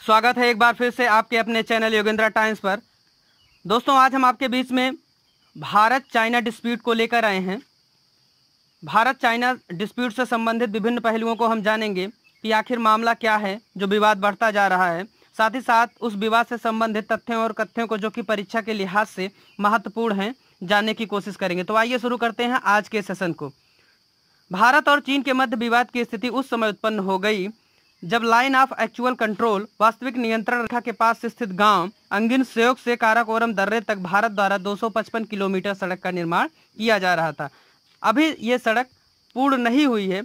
स्वागत है एक बार फिर से आपके अपने चैनल योगेंद्रा टाइम्स पर। दोस्तों, आज हम आपके बीच में भारत चाइना डिस्प्यूट को लेकर आए हैं। भारत चाइना डिस्प्यूट से संबंधित विभिन्न पहलुओं को हम जानेंगे कि आखिर मामला क्या है जो विवाद बढ़ता जा रहा है। साथ ही साथ उस विवाद से संबंधित तथ्यों और कथ्यों को जो कि परीक्षा के लिहाज से महत्वपूर्ण हैं जानने की कोशिश करेंगे। तो आइए शुरू करते हैं आज के सेशन को। भारत और चीन के मध्य विवाद की स्थिति उस समय उत्पन्न हो गई जब लाइन ऑफ एक्चुअल कंट्रोल, वास्तविक नियंत्रण रेखा के पास स्थित गांव अंगिन सेओक से काराकोरम दर्रे तक भारत द्वारा 255 किलोमीटर सड़क का निर्माण किया जा रहा था। अभी ये सड़क पूर्ण नहीं हुई है,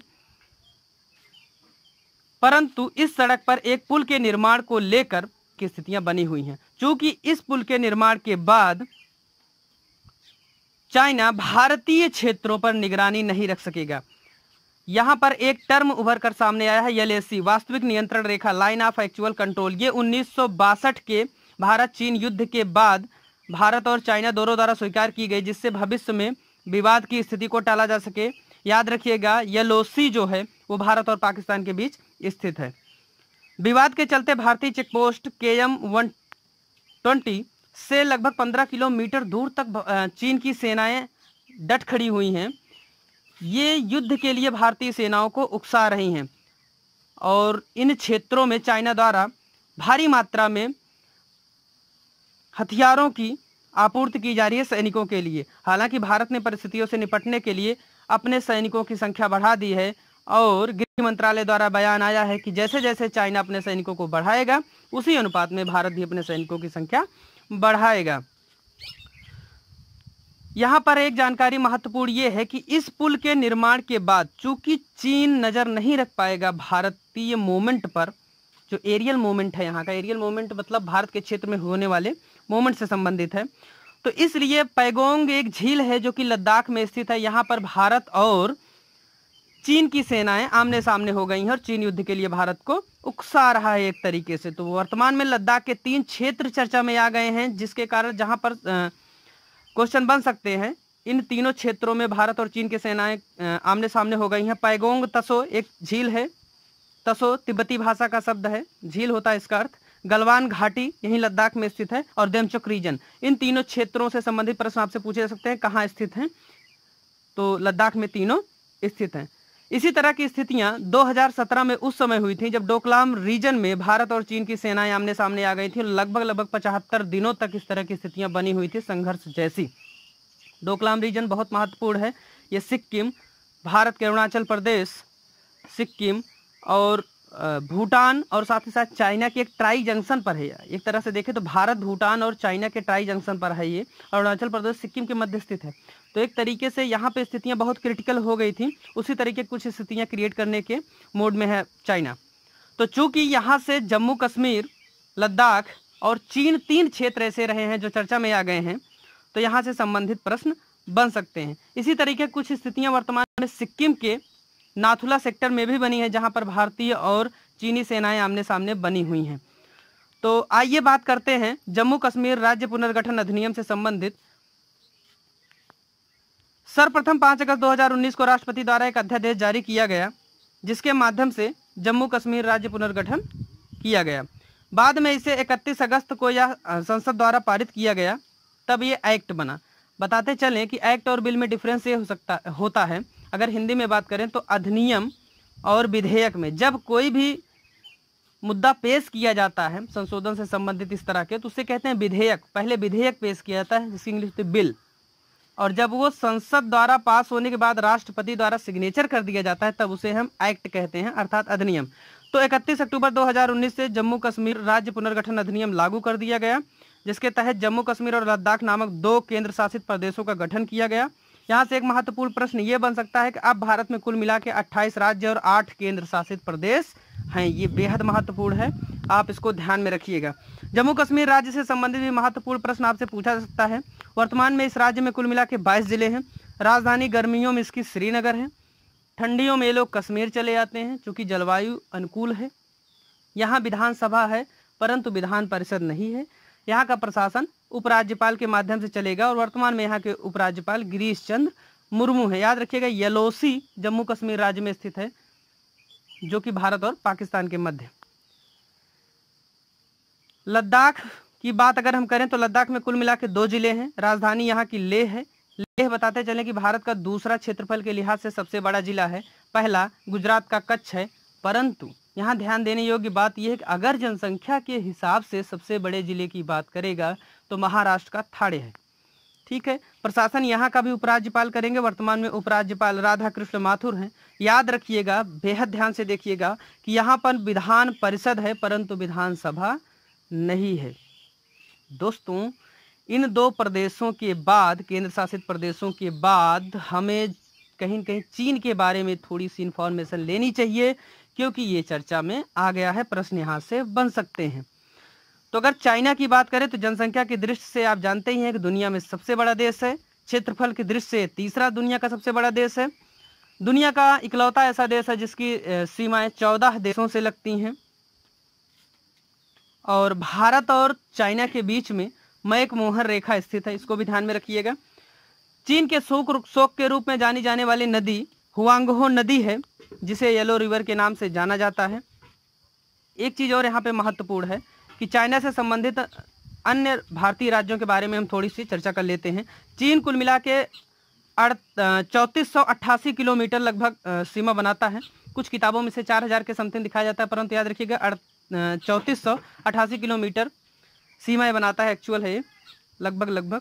परंतु इस सड़क पर एक पुल के निर्माण को लेकर की स्थितियां बनी हुई हैं। चूंकि इस पुल के निर्माण के बाद चाइना भारतीय क्षेत्रों पर निगरानी नहीं रख सकेगा। यहां पर एक टर्म उभर कर सामने आया है, LAC, वास्तविक नियंत्रण रेखा, लाइन ऑफ एक्चुअल कंट्रोल। ये 1962 के भारत चीन युद्ध के बाद भारत और चाइना दोनों द्वारा स्वीकार की गई, जिससे भविष्य में विवाद की स्थिति को टाला जा सके। याद रखिएगा, LOC जो है वो भारत और पाकिस्तान के बीच स्थित है। विवाद के चलते भारतीय चेकपोस्ट KM 120 से लगभग 15 किलोमीटर दूर तक चीन की सेनाएं डट खड़ी हुई हैं। ये युद्ध के लिए भारतीय सेनाओं को उकसा रही हैं और इन क्षेत्रों में चाइना द्वारा भारी मात्रा में हथियारों की आपूर्ति की जा रही है सैनिकों के लिए। हालांकि भारत ने परिस्थितियों से निपटने के लिए अपने सैनिकों की संख्या बढ़ा दी है और गृह मंत्रालय द्वारा बयान आया है कि जैसे जैसे चाइना अपने सैनिकों को बढ़ाएगा उसी अनुपात में भारत भी अपने सैनिकों की संख्या बढ़ाएगा। यहाँ पर एक जानकारी महत्वपूर्ण ये है कि इस पुल के निर्माण के बाद चूंकि चीन नज़र नहीं रख पाएगा भारतीय मूवमेंट पर, जो एरियल मूवमेंट है, यहाँ का एरियल मूवमेंट मतलब भारत के क्षेत्र में होने वाले मूवमेंट से संबंधित है, तो इसलिए पैगोंग एक झील है जो कि लद्दाख में स्थित है। यहाँ पर भारत और चीन की सेनाएं आमने सामने हो गई हैं और चीन युद्ध के लिए भारत को उकसा रहा है एक तरीके से। तो वर्तमान में लद्दाख के 3 क्षेत्र चर्चा में आ गए हैं, जिसके कारण जहाँ पर क्वेश्चन बन सकते हैं, इन तीनों क्षेत्रों में भारत और चीन की सेनाएं आमने सामने हो गई हैं। पैगोंग तसो एक झील है, तसो तिब्बती भाषा का शब्द है, झील होता है इसका अर्थ। गलवान घाटी यहीं लद्दाख में स्थित है और देमचुक रीजन। इन तीनों क्षेत्रों से संबंधित प्रश्न आपसे पूछे जा सकते हैं, कहाँ स्थित हैं, तो लद्दाख में तीनों स्थित हैं। इसी तरह की स्थितियां 2017 में उस समय हुई थी जब डोकलाम रीजन में भारत और चीन की सेनाएं आमने सामने आ गई थी। लगभग 75 दिनों तक इस तरह की स्थितियां बनी हुई थी, संघर्ष जैसी। डोकलाम रीजन बहुत महत्वपूर्ण है। ये सिक्किम, भारत के अरुणाचल प्रदेश, सिक्किम और भूटान और साथ ही साथ चाइना के एक ट्राई जंक्शन पर है। एक तरह से देखें तो भारत, भूटान और चाइना के ट्राई जंक्शन पर है ये। अरुणाचल प्रदेश सिक्किम के मध्य स्थित है। तो एक तरीके से यहाँ पे स्थितियाँ बहुत क्रिटिकल हो गई थी, उसी तरीके कुछ स्थितियाँ क्रिएट करने के मोड में है चाइना। तो चूंकि यहाँ से जम्मू कश्मीर, लद्दाख और चीन 3 क्षेत्र ऐसे रहे हैं जो चर्चा में आ गए हैं, तो यहाँ से संबंधित प्रश्न बन सकते हैं। इसी तरीके कुछ स्थितियाँ वर्तमान में सिक्किम के नाथुला सेक्टर में भी बनी है, जहाँ पर भारतीय और चीनी सेनाएं आमने सामने बनी हुई हैं। तो आइए बात करते हैं जम्मू कश्मीर राज्य पुनर्गठन अधिनियम से संबंधित। सर्वप्रथम 5 अगस्त 2019 को राष्ट्रपति द्वारा एक अध्यादेश जारी किया गया, जिसके माध्यम से जम्मू कश्मीर राज्य पुनर्गठन किया गया। बाद में इसे 31 अगस्त को यह संसद द्वारा पारित किया गया, तब ये एक्ट बना। बताते चलें कि एक्ट और बिल में डिफरेंस ये होता है। अगर हिंदी में बात करें तो अधिनियम और विधेयक में जब कोई भी मुद्दा पेश किया जाता है संशोधन से संबंधित इस तरह के, तो उसे कहते हैं विधेयक। पहले विधेयक पेश किया जाता है, जिसकी इंग्लिश में बिल, और जब वो संसद द्वारा पास होने के बाद राष्ट्रपति द्वारा सिग्नेचर कर दिया जाता है तब उसे हम एक्ट कहते हैं, अर्थात अधिनियम। तो 31 अक्टूबर 2019 से जम्मू कश्मीर राज्य पुनर्गठन अधिनियम लागू कर दिया गया, जिसके तहत जम्मू कश्मीर और लद्दाख नामक 2 केंद्र शासित प्रदेशों का गठन किया गया। यहाँ से एक महत्वपूर्ण प्रश्न ये बन सकता है कि अब भारत में कुल मिला के 28 राज्य और 8 केंद्र शासित प्रदेश हैं। ये बेहद महत्वपूर्ण है, आप इसको ध्यान में रखिएगा। जम्मू कश्मीर राज्य से संबंधित भी महत्वपूर्ण प्रश्न आपसे पूछा जा सकता है। वर्तमान में इस राज्य में कुल मिला के 22 जिले हैं। राजधानी गर्मियों में इसकी श्रीनगर है। ठंडियों में ये लोग कश्मीर चले जाते हैं चूँकि जलवायु अनुकूल है। यहाँ विधानसभा है परंतु विधान परिषद नहीं है। यहाँ का प्रशासन उपराज्यपाल के माध्यम से चलेगा और वर्तमान में यहाँ के उपराज्यपाल गिरीश चंद्र मुर्मू है। याद रखिएगा, LOC जम्मू कश्मीर राज्य में स्थित है, जो कि भारत और पाकिस्तान के मध्य। लद्दाख की बात अगर हम करें तो लद्दाख में कुल मिला के 2 जिले हैं। राजधानी यहाँ की लेह है। लेह बताते चलें कि भारत का दूसरा क्षेत्रफल के लिहाज से सबसे बड़ा जिला है। पहला गुजरात का कच्छ है। परंतु यहाँ ध्यान देने योग्य बात यह है कि अगर जनसंख्या के हिसाब से सबसे बड़े जिले की बात करेगा तो महाराष्ट्र का ठाणे है। ठीक है। प्रशासन यहाँ का भी उपराज्यपाल करेंगे। वर्तमान में उपराज्यपाल राधा कृष्ण माथुर हैं। याद रखिएगा, बेहद ध्यान से देखिएगा कि यहाँ पर विधान परिषद है परंतु विधानसभा नहीं है। दोस्तों, इन 2 प्रदेशों के बाद, केंद्र शासित प्रदेशों के बाद, हमें कहीं न कहीं चीन के बारे में थोड़ी सी इन्फॉर्मेशन लेनी चाहिए, क्योंकि ये चर्चा में आ गया है, प्रश्न यहाँ से बन सकते हैं। तो अगर चाइना की बात करें तो जनसंख्या की दृष्टि से आप जानते ही हैं कि दुनिया में सबसे बड़ा देश है। क्षेत्रफल की दृष्टि से तीसरा दुनिया का सबसे बड़ा देश है। दुनिया का इकलौता ऐसा देश है जिसकी सीमाएं 14 देशों से लगती हैं। और भारत और चाइना के बीच में मैकमोहन रेखा स्थित है, इसको भी ध्यान में रखिएगा। चीन के शोक के रूप में जानी जाने वाली नदी हुआंगहो नदी है, जिसे येलो रिवर के नाम से जाना जाता है। एक चीज़ और यहाँ पे महत्वपूर्ण है कि चाइना से संबंधित अन्य भारतीय राज्यों के बारे में हम थोड़ी सी चर्चा कर लेते हैं। चीन कुल मिला के 3488 किलोमीटर लगभग सीमा बनाता है। कुछ किताबों में से 4000 के समथिंग दिखाया जाता है, परंतु याद रखिएगा 3488 किलोमीटर सीमाएं बनाता है। एक्चुअल है लगभग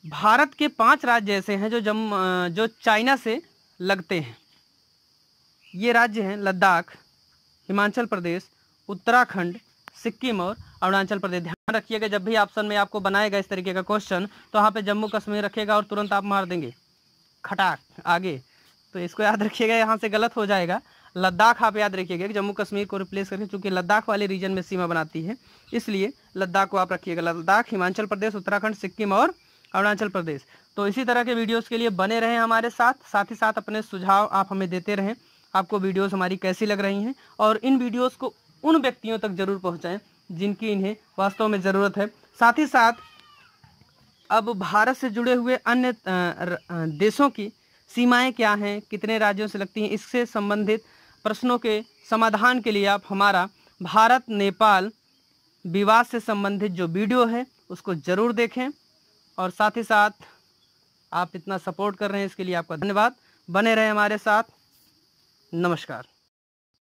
भारत के 5 राज्य ऐसे हैं जो चाइना से लगते हैं। ये राज्य हैं लद्दाख, हिमाचल प्रदेश, उत्तराखंड, सिक्किम और अरुणाचल प्रदेश। ध्यान रखिएगा, जब भी ऑप्शन में आपको बनाएगा इस तरीके का क्वेश्चन तो वहाँ पे जम्मू कश्मीर रखिएगा और तुरंत आप मार देंगे खटाक आगे। तो इसको याद रखिएगा, यहाँ से गलत हो जाएगा। लद्दाख आप याद रखिएगा कि जम्मू कश्मीर को रिप्लेस करके, चूँकि लद्दाख वाले रीजन में सीमा बनाती है, इसलिए लद्दाख को आप रखिएगा। लद्दाख, हिमाचल प्रदेश, उत्तराखंड, सिक्किम और अरुणाचल प्रदेश। तो इसी तरह के वीडियोज़ के लिए बने रहें हमारे साथ ही साथ अपने सुझाव आप हमें देते रहें। आपको वीडियोस हमारी कैसी लग रही हैं, और इन वीडियोस को उन व्यक्तियों तक जरूर पहुंचाएं जिनकी इन्हें वास्तव में ज़रूरत है। साथ ही साथ अब भारत से जुड़े हुए अन्य देशों की सीमाएं क्या हैं, कितने राज्यों से लगती हैं, इससे संबंधित प्रश्नों के समाधान के लिए आप हमारा भारत नेपाल विवाद से संबंधित जो वीडियो है उसको ज़रूर देखें। और साथ ही साथ आप इतना सपोर्ट कर रहे हैं इसके लिए आपका धन्यवाद। बने रहें हमारे साथ। नमस्कार।